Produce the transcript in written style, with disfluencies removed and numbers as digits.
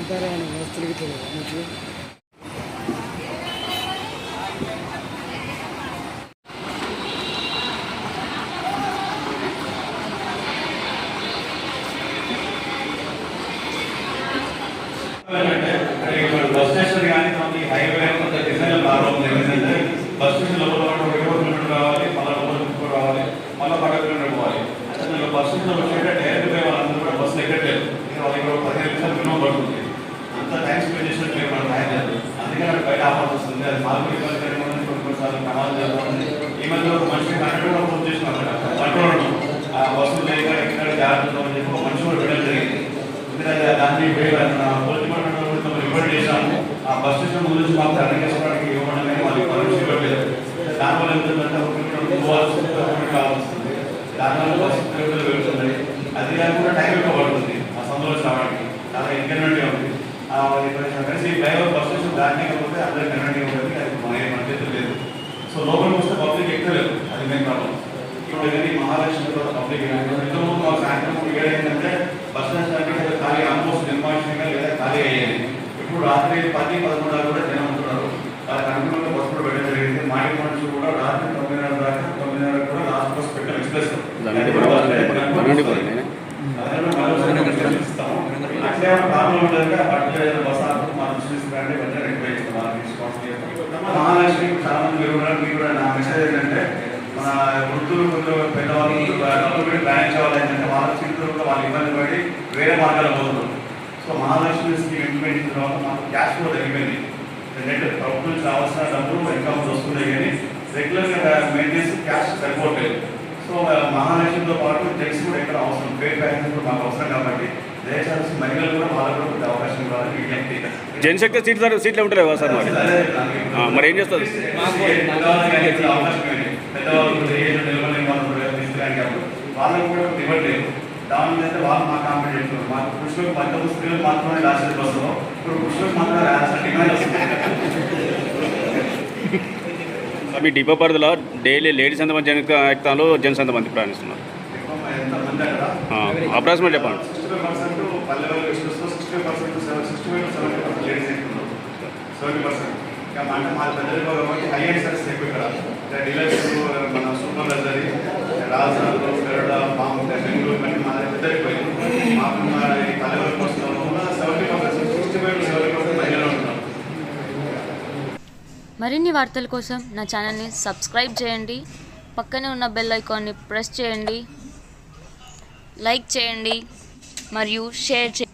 అంతరాన్ని వ్యవస్థలకి తెలియదు. Bus station కానీ మనకి హైవే కొంత డిజైన్ ప్రాబ్లం ఏంటంటే బస్ స్టేషన్ లోపల 20 కిలోమీటర్లు రావాలి, మళ్ళీ లోపల రావాలి, మళ్ళీ 10 కిలోమీటర్లు పోవాలి. అంటే బస్ స్టేషన్లో వచ్చేట డైరెక్ట్ పోయి వాళ్ళందరూ కూడా బస్సులు ఎక్కట్లేదు. వాళ్ళకి 15 నిమిషాలు మినిమం పడుతుంది. అంత టైం స్పెండ్ చేసినట్టు మనం రాయలేదు. అందుకని అక్కడ బయట ఆఫర్ వస్తుంది. అది మార్కెట్ కొన్నిసార్లు ప్రమాదం జరుగుతుంది. ఈ మధ్య ఒక మనిషి కంట్రోల్ కూడా ఫోన్ చేసిన కంట్రోల్ ఆ బస్సులు లేక ఇక్కడ జాగ్రత్తలు అని చెప్పి ఒక మనిషి కూడా పెట్టడం జరిగింది. ఎందుకంటే దాన్ని పోలీస్ డిపార్ట్మెంట్ రిపోర్ట్ చేశాము. ఆ బస్ స్టేషన్ ముందు నుంచి మాకు రన్నింగ్ చేసుకోవడానికి ఇవ్వడం కానీ వాళ్ళకి పర్మిషన్ ఇవ్వట్లేదు. దానివల్ల ఏంటంటే కావాల్సింది, దానివల్ల బస్సు కిలోమీటర్లు వెళ్తుంది. అది కూడా టైం ఎక్కువ పడుతుంది ఆ సందులో రావడానికి. చాలా ఇన్కన్వీనియంట్గా ఉంది. కలిసి డ్రైవర్ బస్ స్టేషన్ దాన్ని కాకపోతే అందరూ కన్వీనియంట్గా ఉంటుంది. అది మన చేతులు లేదు. సో లోపలికి వస్తే పబ్లిక్ ఎక్కలేదు. అది మెయిన్ ప్రాబ్లం. ఇప్పుడు కానీ మహారాష్ట్ర పబ్లిక్ ఇంతకుముందు మా సాయంత్రం ఇక్కడ ఏంటంటే బస్ స్టాండ్ ఖాళీ ఆల్మోస్ట్ నిర్మాణంగా లేదా ఖాళీ అయ్యేది. ఇప్పుడు రాత్రి 10-11 కూడా జనం ఉంటున్నారు. వాళ్ళకి అనుకూలంగా బస్సు కూడా పెట్టడం జరిగింది. మాడి మనుషులు కూడా రాత్రి 9:30 దాకా 9:30 కూడా లాస్ట్ బస్ పెట్టాం ఎక్స్ప్రెస్. ఇస్తాము అట్లే ప్రాబ్లం ఉంటుంది. అట్లే బస్ ఆఫర్ మా దృష్టి తీసుకురండి, వెంటనే రెక్టిఫై చేస్తాం. మహాలక్ష్మి చాలా మంది మీరు కూడా నా మెసేజ్ ఏంటంటే మన వృద్ధులు పెద్దవాళ్ళు ప్రయాణించే వాళ్ళు ఏంటంటే వాళ్ళ చిరుతులు కూడా వాళ్ళు ఇబ్బంది పడి వేరే మార్గాలు పోతున్నారు. సో మహాలక్ష్మి స్కీమ్ ఇంప్లిమెంట్ చేసిన తర్వాత మాకు క్యాష్ కూడా తగ్గిపోయింది. ఎందుకంటే ప్రభుత్వం నుంచి రావాల్సిన డబ్బులు ఇన్కమ్స్ వస్తున్నాయి కానీ రెగ్యులర్గా మెయింటెనెన్స్ క్యాష్ సరిపోవట్లేదు. సో మహాలక్ష్మితో పాటు జెంట్స్ కూడా ఎక్కడ అవసరం, పేడ్ ప్యాకేజ్ కూడా మాకు అవసరం. కాబట్టి దయచేసి మహిళలు కూడా వాళ్ళకు కూడా కొద్ది అవకాశం ఇవ్వాలని విజ్ఞప్తి. జెంట్స్ ఎక్కితే సీట్లు ఉంటాయి కదా సార్? మరి ఏం చేస్తారు? అవకాశం పెద్దవాళ్ళు నిలబడి వాళ్ళు తీసుకురాని కాబట్టి వాళ్ళకు కూడా ఇవ్వట్లేదు. దాని మీద వాళ్ళు మా కాంపిటీ చేస్తున్నారు. మాకు పురుషులకు మధ్య స్త్రీలు మాత్రమే రాసేది బస్సులో, ఇప్పుడు పురుషులకు మాత్రమే రాయాల్సిన డిమాండ్ వస్తుంది. మీ డిపో పరిధిలో డైలీ లేడీస్ ఎంతమంది ఎక్కుతాను, జెంట్స్ ఎంతమంది ప్రయాణిస్తున్నారు? ఎంతమంది అక్కడ అప్రాక్సిమేట్ చెప్పండి. 65% పల్లె వాళ్ళు విషయంలో 65% లేడీస్ ఎక్కుతున్నారు. 70% అంటే మా పెద్దలు కాబట్టి హై అండ్ సర్వీస్ ఎక్కువ ఇక్కడ డీలర్స్ మన సూపర్ లగ్జరీ రాజధాని పెరడ మామూలు బెంగళూరు కానీ మా పెద్ద ఎక్కువైంది. మాకు ఈ పల్లె వరకు వస్తున్నాము 70%, 65-70% మహిళలు ఉంటున్నారు. మరిన్ని వార్తల కోసం నా ఛానల్ని సబ్స్క్రైబ్ చేయండి. పక్కనే ఉన్న బెల్ ఐకాన్ని ప్రెస్ చేయండి, లైక్ చేయండి మరియు షేర్ చేయండి.